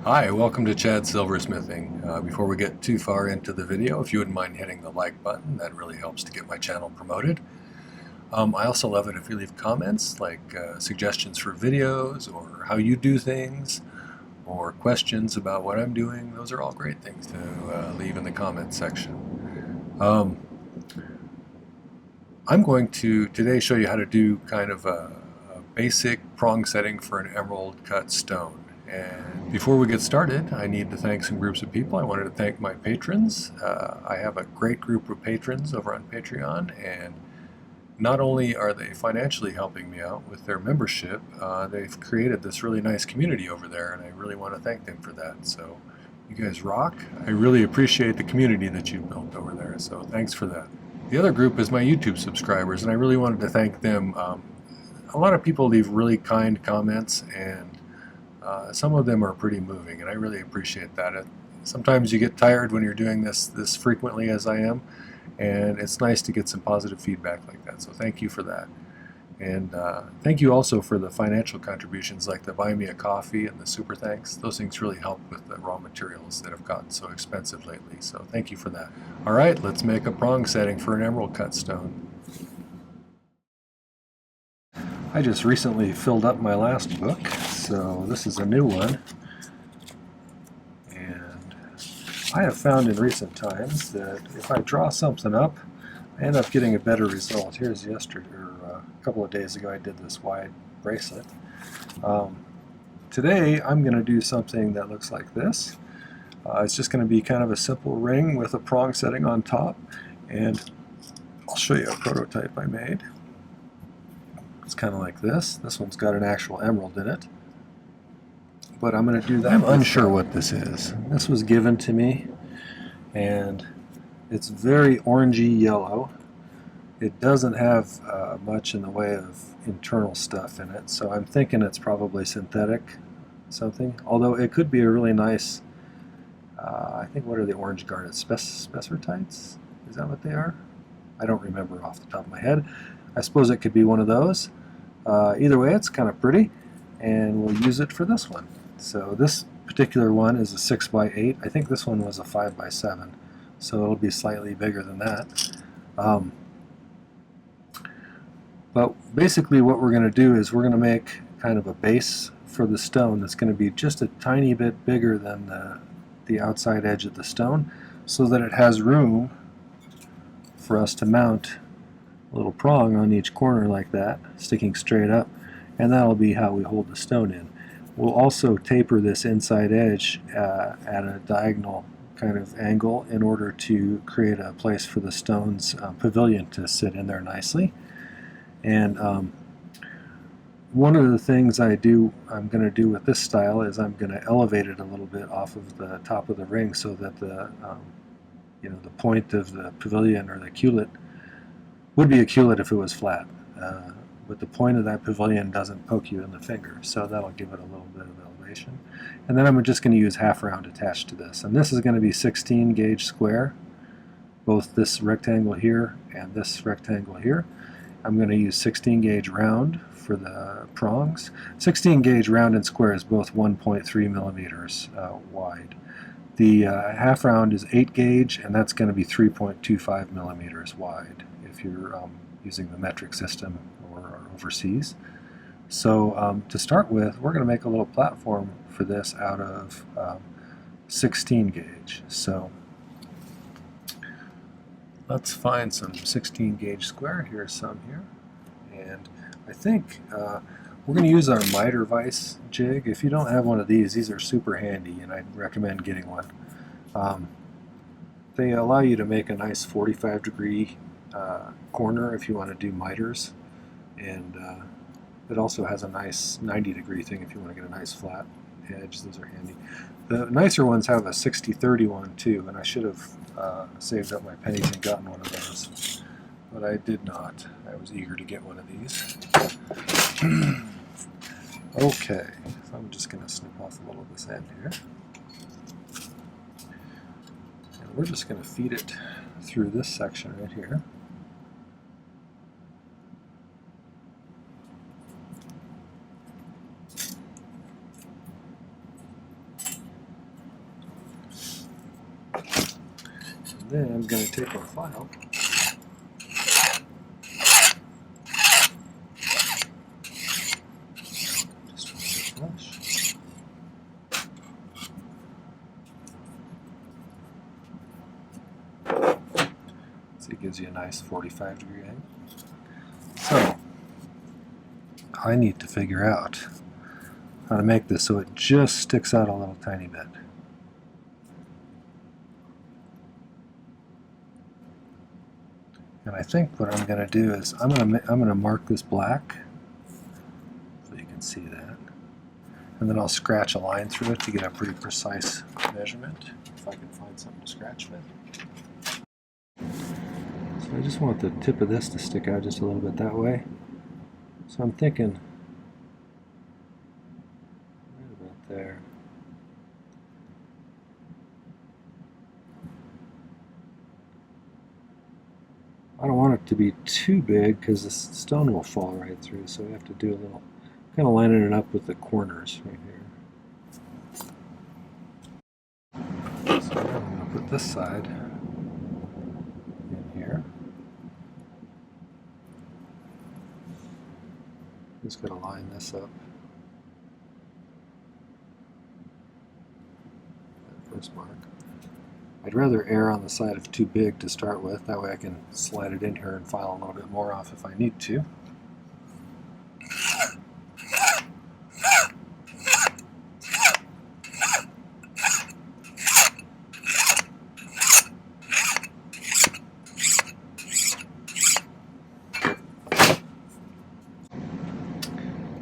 Hi, welcome to Chad's Silversmithing. Before we get too far into the video, if you wouldn't mind hitting the like button, that really helps to get my channel promoted. I also love it if you leave comments like suggestions for videos or how you do things or questions about what I'm doing. Those are all great things to leave in the comments section. I'm going to today show you how to do kind of a basic prong setting for an emerald cut stone. And before we get started, I need to thank some groups of people. I wanted to thank my patrons. I have a great group of patrons over on Patreon, and not only are they financially helping me out with their membership, they've created this really nice community over there, and I really want to thank them for that. So you guys rock. I really appreciate the community that you've built over there, so thanks for that. The other group is my YouTube subscribers, and I really wanted to thank them. A lot of people leave really kind comments, and some of them are pretty moving, and I really appreciate that. Sometimes you get tired when you're doing this frequently as I am, and it's nice to get some positive feedback like that, so thank you for that. And thank you also for the financial contributions like the Buy Me a Coffee and the Super Thanks. Those things really help with the raw materials that have gotten so expensive lately, so thank you for that. Alright, let's make a prong setting for an emerald cut stone. I just recently filled up my last book, so this is a new one. And I have found in recent times that if I draw something up, I end up getting a better result. Here's yesterday, or a couple of days ago, I did this wide bracelet. Today I'm going to do something that looks like this. It's just going to be kind of a simple ring with a prong setting on top, and I'll show you a prototype I made. It's kind of like this. This one's got an actual emerald in it. But I'm going to do that. I'm unsure what this is. This was given to me, and it's very orangey yellow. It doesn't have much in the way of internal stuff in it, so I'm thinking it's probably synthetic something. Although it could be a really nice, I think, what are the orange garnets? Spessartites? Is that what they are? I don't remember off the top of my head. I suppose it could be one of those. Either way, it's kind of pretty, and we'll use it for this one. So this particular one is a 6x8. I think this one was a 5x7, so it'll be slightly bigger than that. But basically what we're going to do is we're going to make kind of a base for the stone that's going to be just a tiny bit bigger than the outside edge of the stone, so that it has room for us to mount a little prong on each corner like that, sticking straight up, and that'll be how we hold the stone in. We'll also taper this inside edge at a diagonal kind of angle in order to create a place for the stone's pavilion to sit in there nicely. And one of the things I'm going to do with this style is I'm going to elevate it a little bit off of the top of the ring, so that the point of the pavilion, or the culet, would be a culet if it was flat, but the point of that pavilion doesn't poke you in the finger, so that'll give it a little bit of elevation. And then I'm just going to use half round attached to this, and this is going to be 16 gauge square, both this rectangle here and this rectangle here. I'm going to use 16 gauge round for the prongs. 16 gauge round and square is both 1.3 millimeters wide. The half round is 8 gauge, and that's going to be 3.25 millimeters wide if you're using the metric system or overseas. So to start with, we're going to make a little platform for this out of 16 gauge. So let's find some 16 gauge square. Here's some here. And I think we're going to use our miter vise jig. If you don't have one of these are super handy, and I'd recommend getting one. They allow you to make a nice 45-degree corner if you want to do miters, and it also has a nice 90-degree thing if you want to get a nice flat edge. Those are handy. The nicer ones have a 60-30 one too, and I should have saved up my pennies and gotten one of those, but I did not. I was eager to get one of these. Okay, so I'm just going to snip off a little of this end here. And we're just going to feed it through this section right here. Then I'm going to take our file just flush. So it gives you a nice 45-degree angle. So I need to figure out how to make this so it just sticks out a little tiny bit. And I think what I'm going to do is I'm going to mark this black so you can see that, and then I'll scratch a line through it to get a pretty precise measurement if I can find something to scratch with. So I just want the tip of this to stick out just a little bit that way. So I'm thinking right about there. I don't want it to be too big because the stone will fall right through, so we have to do a little, kind of lining it up with the corners right here. So now I'm going to put this side in here. Just got to line this up. That first mark. I'd rather err on the side of too big to start with, that way I can slide it in here and file a little bit more off if I need to.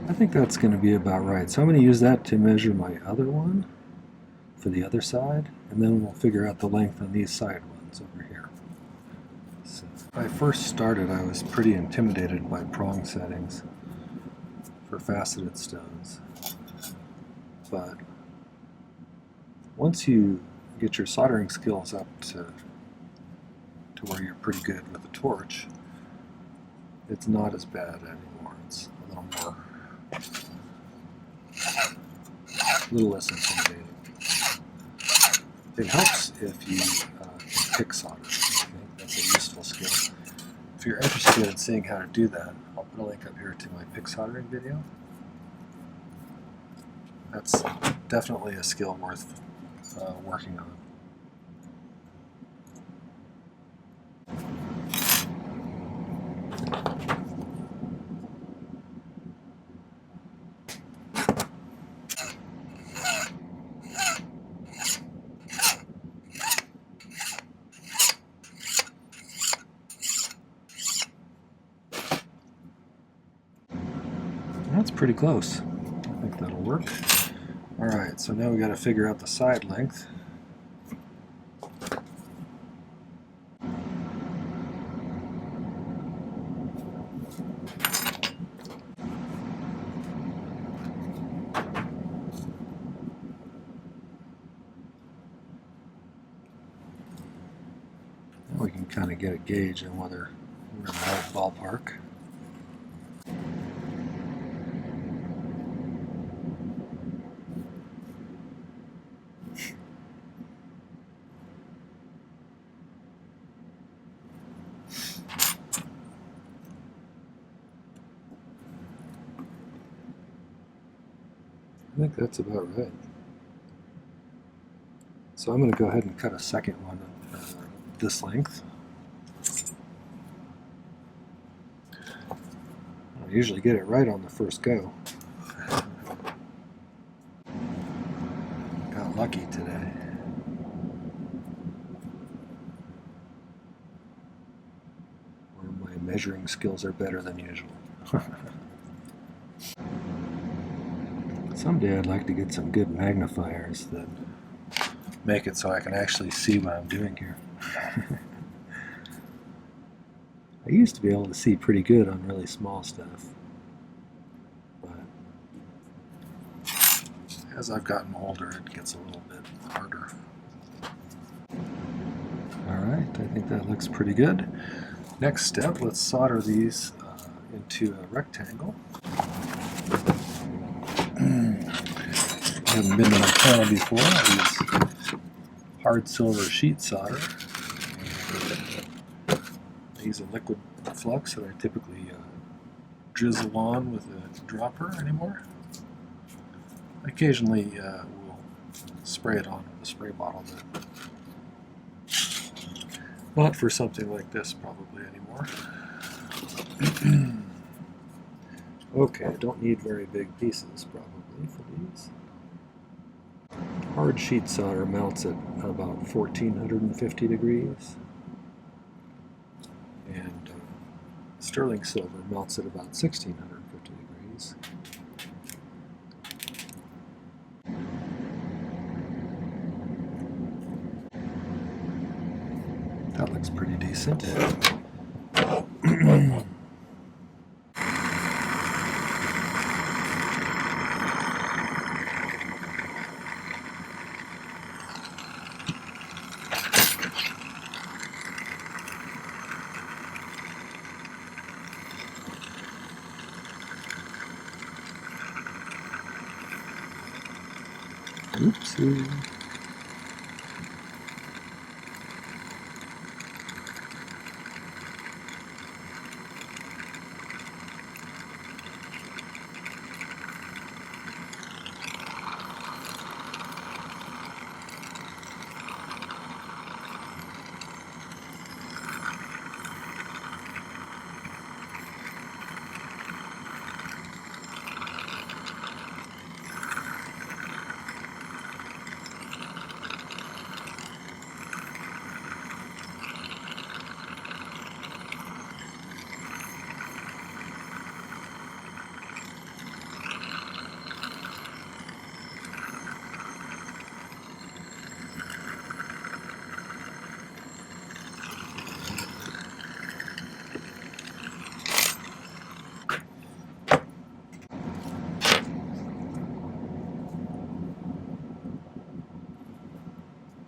I think that's going to be about right. So I'm going to use that to measure my other one for the other side, and then we'll figure out the length on these side ones over here. So when I first started, I was pretty intimidated by prong settings for faceted stones, but once you get your soldering skills up to where you're pretty good with a torch, it's not as bad anymore. It's a little less intimidating. It helps if you can pick solder. I think that's a useful skill. If you're interested in seeing how to do that, I'll put a link up here to my pick soldering video. That's definitely a skill worth working on. That's pretty close. I think that'll work. Alright, so now we got to figure out the side length. Now we can kind of get a gauge on whether we're in the right ballpark. I think that's about right. So I'm going to go ahead and cut a second one this length. I usually get it right on the first go. Got lucky today. Or my measuring skills are better than usual. Someday I'd like to get some good magnifiers that make it so I can actually see what I'm doing here. I used to be able to see pretty good on really small stuff, but as I've gotten older it gets a little bit harder. Alright, I think that looks pretty good. Next step, let's solder these into a rectangle. Haven't been to my channel before. I use hard silver sheet solder. use a liquid flux that I typically drizzle on with a dropper anymore. Occasionally we'll spray it on with a spray bottle, but not for something like this probably anymore. Okay, I don't need very big pieces probably for these. Hard sheet solder melts at about 1450 degrees, and sterling silver melts at about 1650 degrees. That looks pretty decent. Oopsie.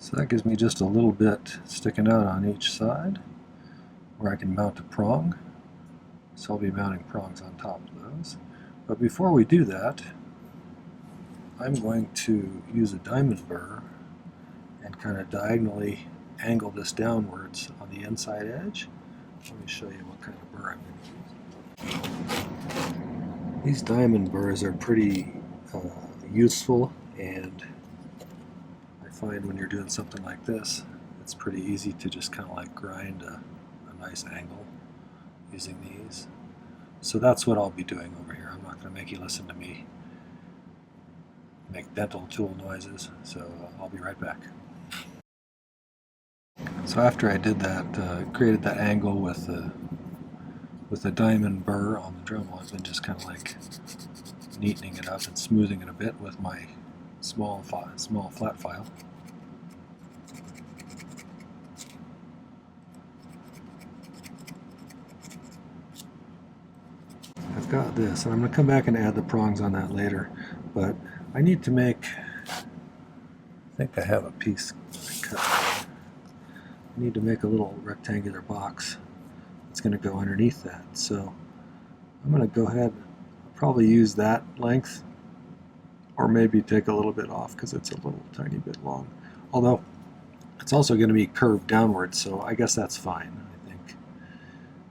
So that gives me just a little bit sticking out on each side where I can mount a prong. So I'll be mounting prongs on top of those. But before we do that, I'm going to use a diamond burr and kind of diagonally angle this downwards on the inside edge. Let me show you what kind of burr I'm going to use. These diamond burrs are pretty useful, and I find when you're doing something like this, it's pretty easy to just kind of like grind a nice angle using these. So that's what I'll be doing over here. I'm not going to make you listen to me make dental tool noises, so I'll be right back. So after I did that, created that angle with the diamond burr on the Dremel, I've been just kind of like neatening it up and smoothing it a bit with my small flat file. I've got this, and I'm going to come back and add the prongs on that later, but I need to make, I think I have a piece cut. I need to make a little rectangular box that's going to go underneath that. So I'm going to go ahead, probably use that length, or maybe take a little bit off because it's a little tiny bit long. Although it's also going to be curved downwards, so I guess that's fine, I think.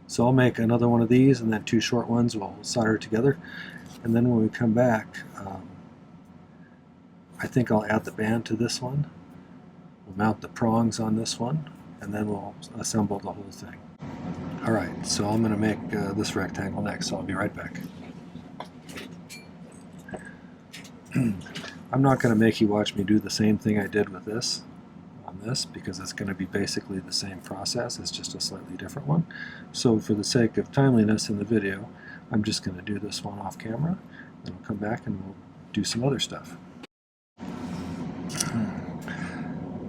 So I'll make another one of these, and then two short ones we'll solder together. And then when we come back, I think I'll add the band to this one. We'll mount the prongs on this one, and then we'll assemble the whole thing. Alright, so I'm going to make this rectangle next, so I'll be right back. I'm not going to make you watch me do the same thing I did with this on this, because it's going to be basically the same process, it's just a slightly different one. So for the sake of timeliness in the video, I'm just going to do this one off camera, then we'll come back and we'll do some other stuff.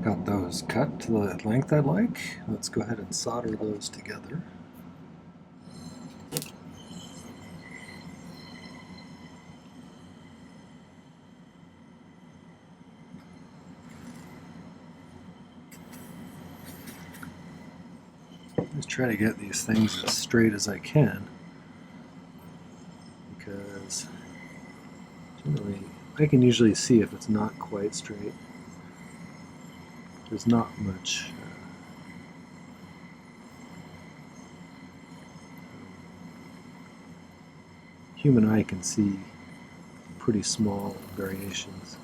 Got those cut to the length I'd like. Let's go ahead and solder those together. Just try to get these things as straight as I can, because generally I can usually see if it's not quite straight. There's not much human eye can see pretty small variations.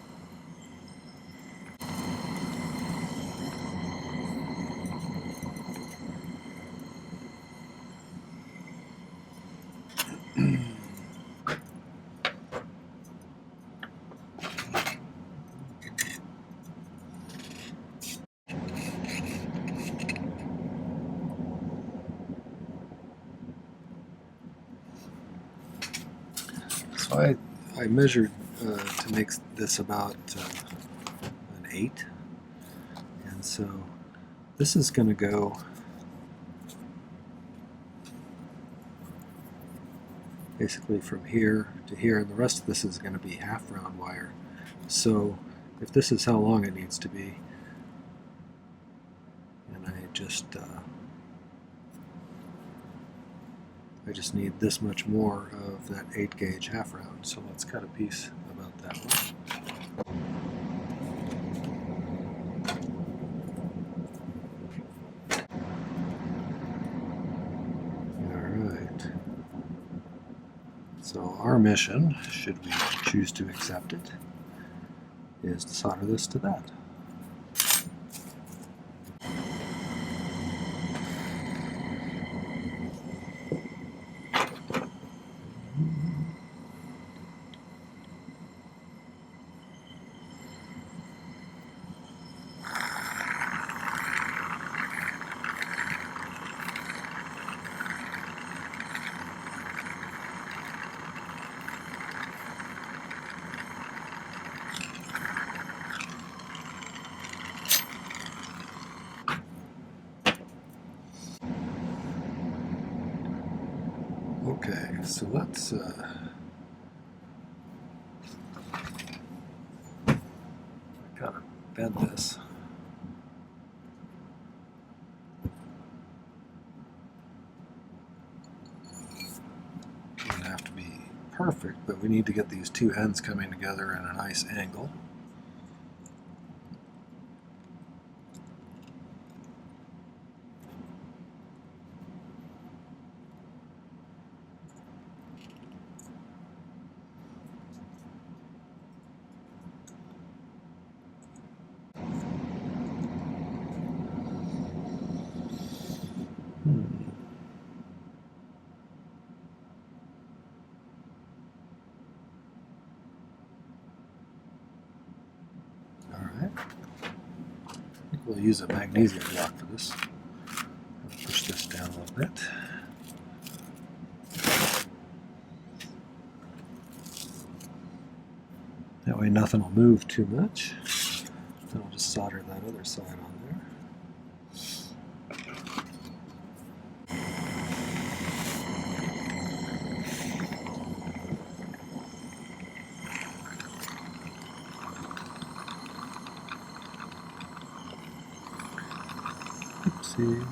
So I measured to make this about an 8, and so this is going to go basically from here to here, and the rest of this is going to be half round wire. So if this is how long it needs to be, and I just need this much more of that 8 gauge half round. So let's cut a piece about that one. Alright. So our mission, should we choose to accept it, is to solder this to that. Okay, so let's kind of bend this. Doesn't have to be perfect, but we need to get these two ends coming together in a nice angle. Alright. I think we'll use a magnesium block for this. I'll push this down a little bit. That way nothing will move too much. Then I'll just solder that other side on there. Oopsie.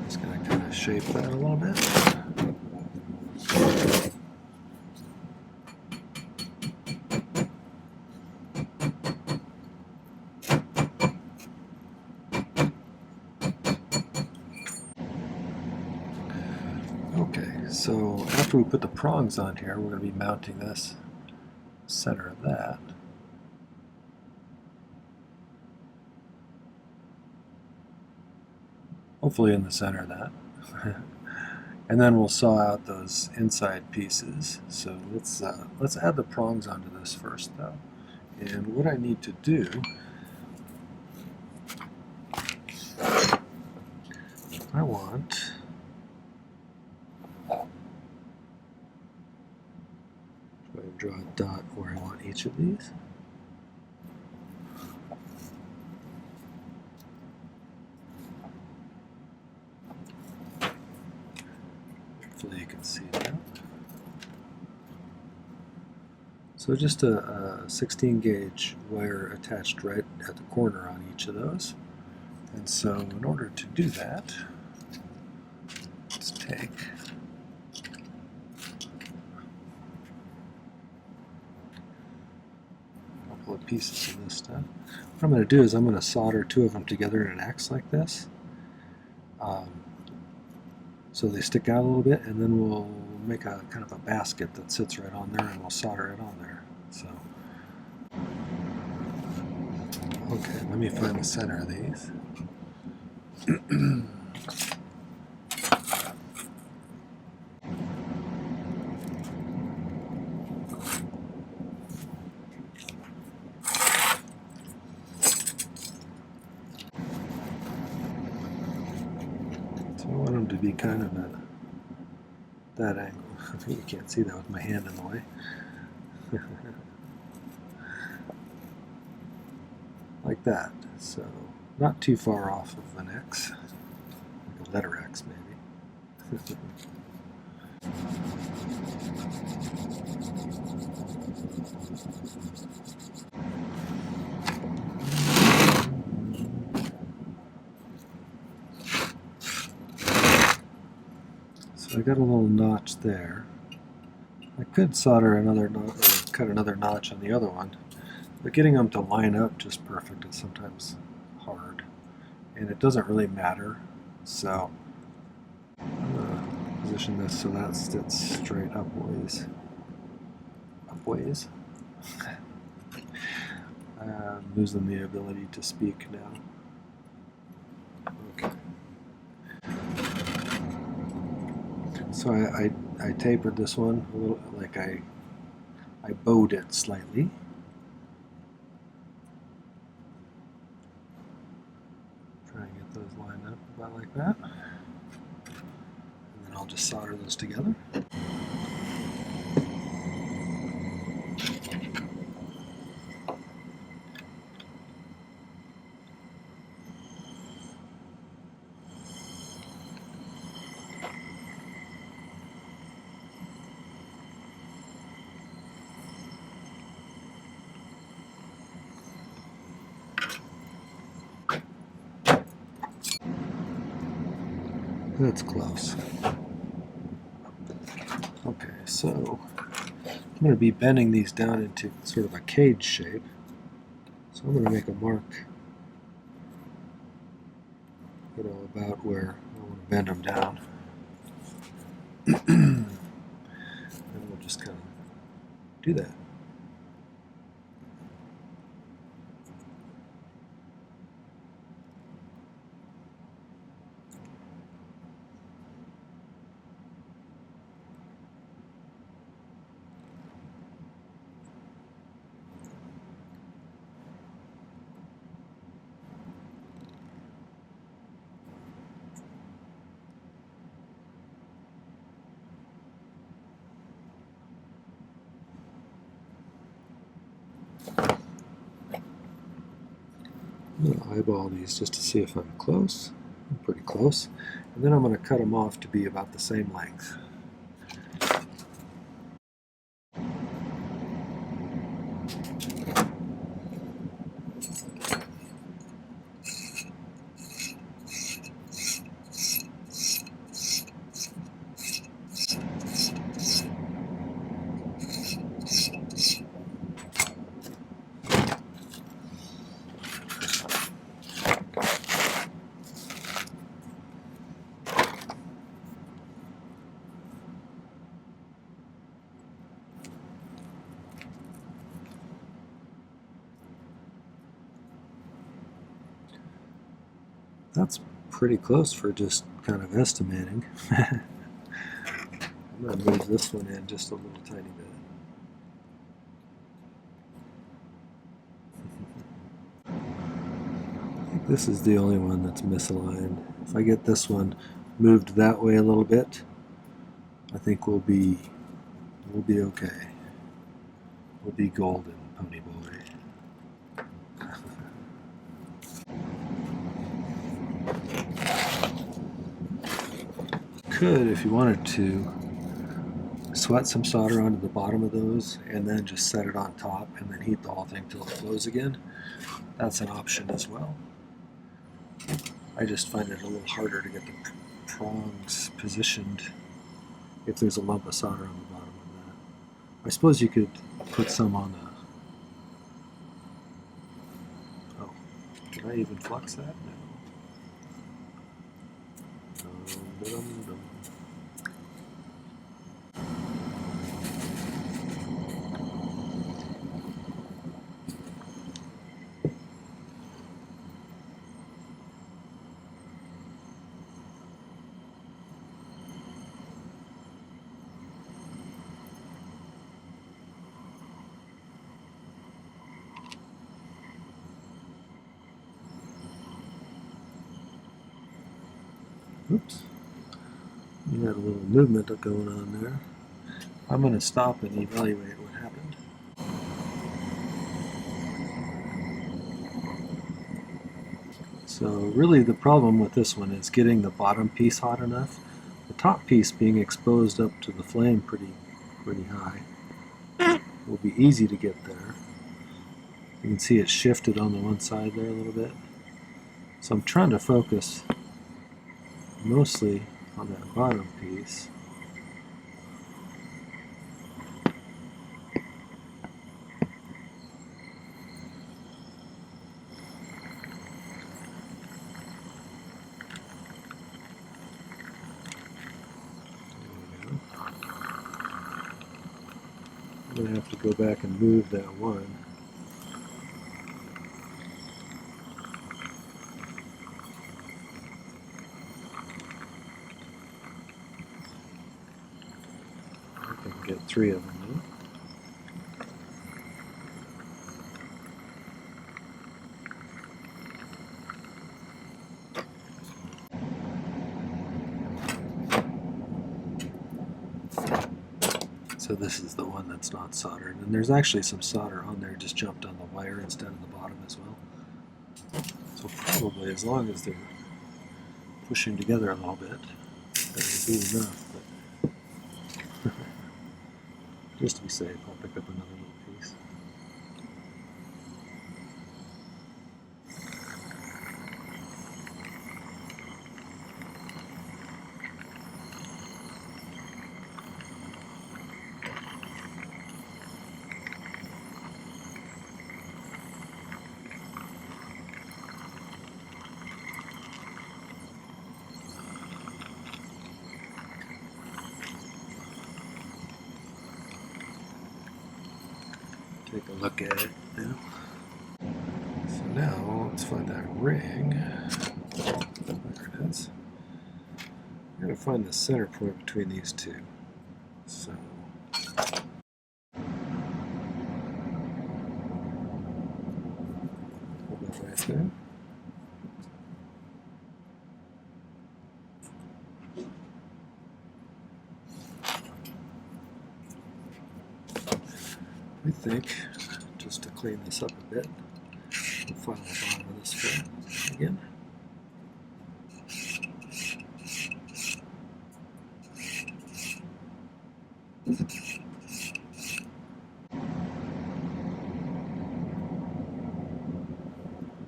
Just going to kind of shape that a little bit. Okay, so after we put the prongs on here, we're going to be mounting this center of that. Hopefully in the center of that. And then we'll saw out those inside pieces. So let's add the prongs onto this first though. And what I need to do, I want to draw a dot where I want each of these. Hopefully you can see that. So just a 16 gauge wire attached right at the corner on each of those. And so in order to do that, let's take couple of pieces of this stuff. What I'm going to do is I'm going to solder two of them together in an X like this, so they stick out a little bit, and then we'll make a kind of a basket that sits right on there, and we'll solder it on there. So, okay, let me find the center of these. So I want them to be kind of at that angle. You can't see that with my hand in the way. Like that. So not too far off of an X, like a letter X maybe. So I got a little notch there. I could solder another notch, or cut another notch on the other one, but getting them to line up just perfect is sometimes hard, and it doesn't really matter. So I'm going to position this so that sits straight upways. Upways. I'm losing the ability to speak now. Okay. So I tapered this one a little, like I bowed it slightly. Try and get those lined up about like that. And then I'll just solder those together. That's close. Okay, so I'm going to be bending these down into sort of a cage shape. So I'm going to make a mark, about where I want to bend them down. And we'll just kind of do that. I'm going to eyeball these just to see if I'm close. I'm pretty close. And then I'm going to cut them off to be about the same length. That's pretty close for just kind of estimating. I'm going to move this one in just a little tiny bit. I think this is the only one that's misaligned. If I get this one moved that way a little bit, I think we'll be okay. We'll be golden, pony boy. Could, if you wanted to, sweat some solder onto the bottom of those and then just set it on top and then heat the whole thing till it flows again. That's an option as well. I just find it a little harder to get the prongs positioned if there's a lump of solder on the bottom of that. I suppose you could put some on Can I even flux that? No. Dum. Oops. You had a little movement going on there. I'm going to stop and evaluate what happened. So really the problem with this one is getting the bottom piece hot enough. The top piece being exposed up to the flame pretty high will be easy to get there. You can see it shifted on the one side there a little bit. So I'm trying to focus mostly on that bottom piece. I'm going to have to go back and move that one. I can get 3 of them now. So this is the one that's not soldered. And there's actually some solder on there, just jumped on the wire instead of the bottom as well. So probably as long as they're pushing together a little bit, that would be enough. But just to be safe, I'll pick up another little piece. Take a look at it now. So now let's find that ring. There it is. I'm going to find the center point between these two. So hold that right there. I think, just to clean this up a bit, we'll find the bottom of this foot again.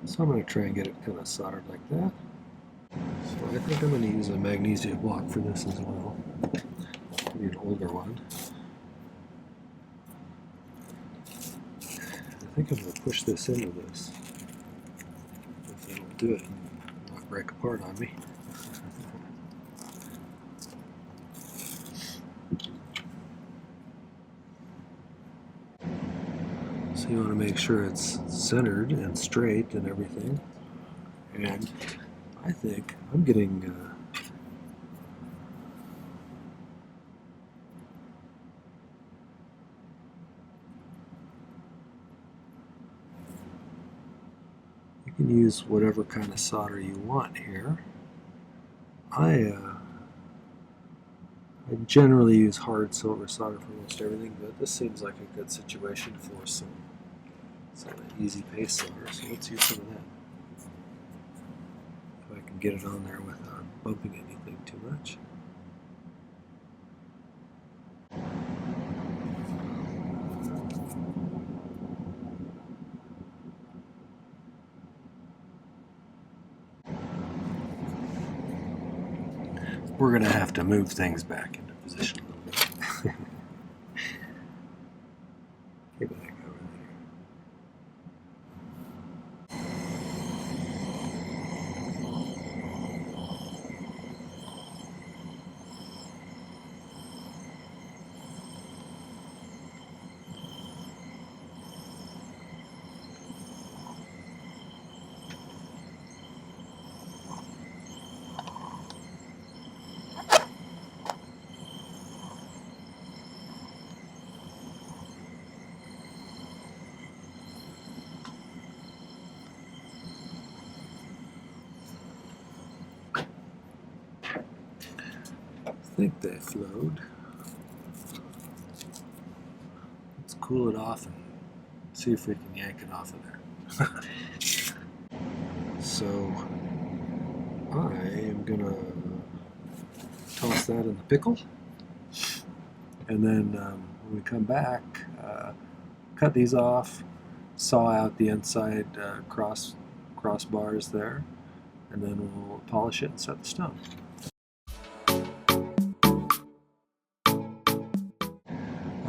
So I'm going to try and get it kind of soldered like that. So I think I'm going to use a magnesia block for this as well. Maybe an older one. I think I'm going to push this into this. If it'll do it and not break apart on me. So you want to make sure it's centered and straight and everything. And I think I'm getting you can use whatever kind of solder you want here. I generally use hard silver solder for most everything, but this seems like a good situation for some easy paste solder, so let's use some of that. If I can get it on there without bumping anything too much. We're going to have to move things back into position a little bit. Get back over there. think they flowed. Let's cool it off and see if we can yank it off of there. So I am gonna toss that in the pickle, and then when we come back, cut these off, saw out the inside crossbars there, and then we'll polish it and set the stone.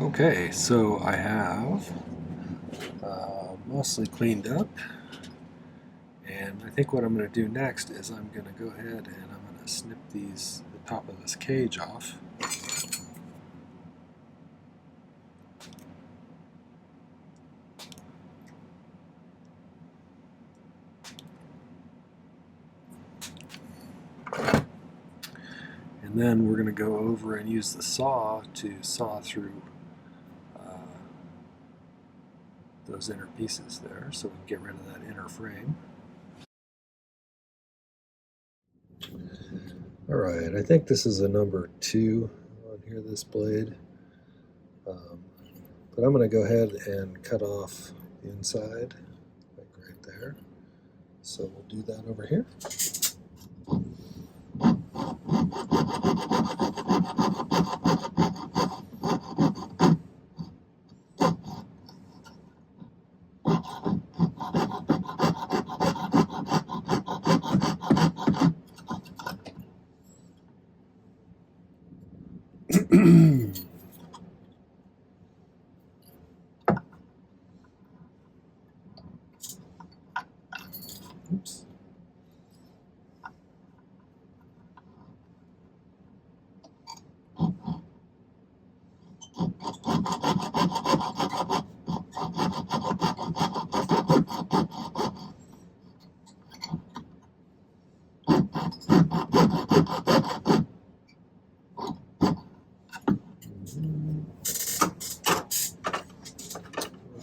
Okay, so I have mostly cleaned up, and I think what I'm going to do next is I'm going to go ahead and I'm going to snip the top of this cage off. And then we're going to go over and use the saw to saw through those inner pieces there, so we can get rid of that inner frame. Alright, I think this is a number 2 on here, this blade. But I'm going to go ahead and cut off the inside, like right there. So we'll do that over here. Oops.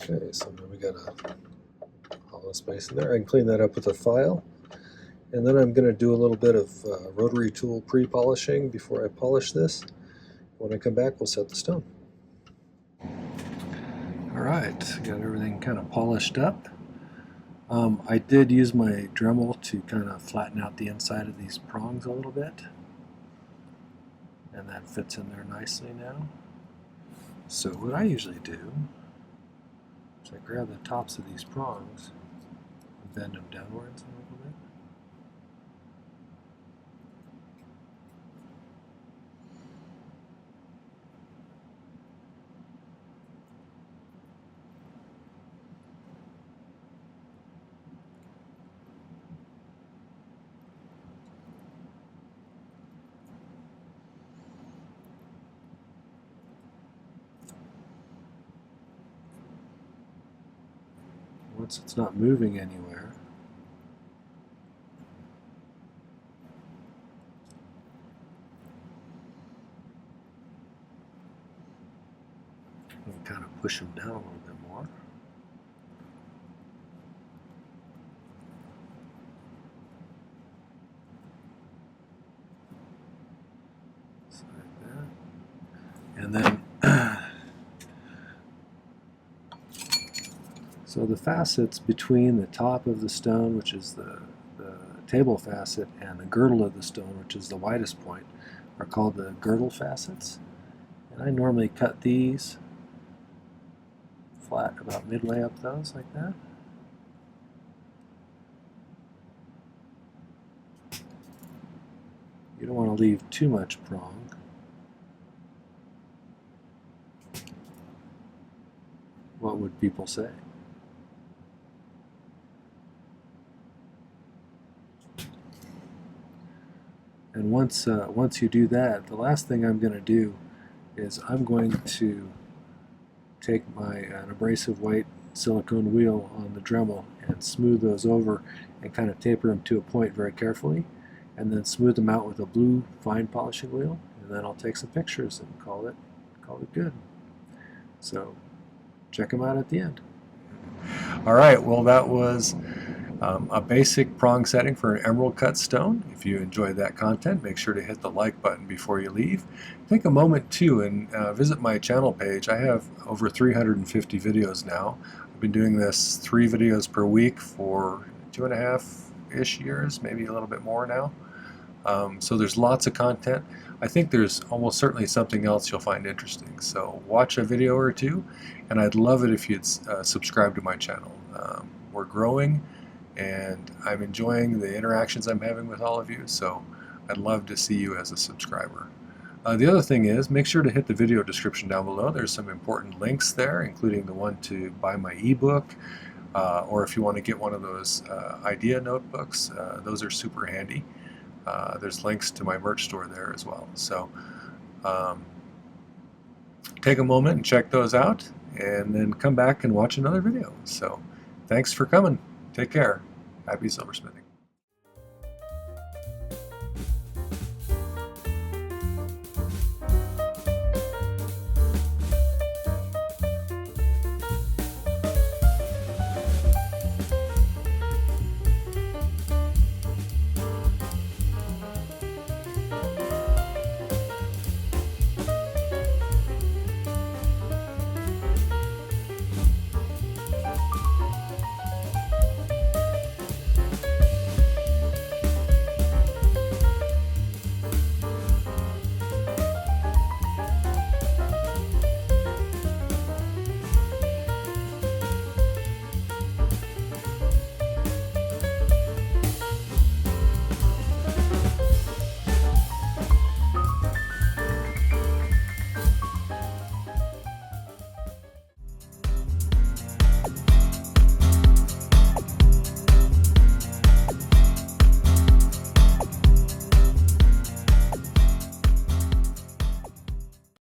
Okay, so now we got a hollow space in there. I can clean that up with a file. And then I'm going to do a little bit of rotary tool pre-polishing before I polish this. When I come back, we'll set the stone. Alright, got everything kind of polished up. I did use my Dremel to kind of flatten out the inside of these prongs a little bit. And that fits in there nicely now. So what I usually do is I grab the tops of these prongs and bend them downwards a little bit. Once it's not moving anywhere, you can kind of push them down a little bit more. Just like that. And then so the facets between the top of the stone, which is the table facet, and the girdle of the stone, which is the widest point, are called the girdle facets. And I normally cut these flat about midway up those, like that. You don't want to leave too much prong. What would people say? And once you do that, the last thing I'm going to do is I'm going to take an abrasive white silicone wheel on the Dremel and smooth those over and kind of taper them to a point very carefully, and then smooth them out with a blue fine polishing wheel, and then I'll take some pictures and call it good. So check them out at the end. All right, well, that was A basic prong setting for an emerald cut stone. If you enjoyed that content, make sure to hit the like button before you leave. Take a moment too and visit my channel page. I have over 350 videos now. I've been doing this 3 videos per week for 2.5-ish years, maybe a little bit more now. So there's lots of content. I think there's almost certainly something else you'll find interesting. So watch a video or two, and I'd love it if you'd subscribe to my channel. We're growing, and I'm enjoying the interactions I'm having with all of you, so I'd love to see you as a subscriber. The other thing is, make sure to hit the video description down below. There's some important links there, including the one to buy my ebook, or if you want to get one of those idea notebooks, those are super handy. There's links to my merch store there as well. So take a moment and check those out, and then come back and watch another video. So thanks for coming. Take care. Happy silversmithing.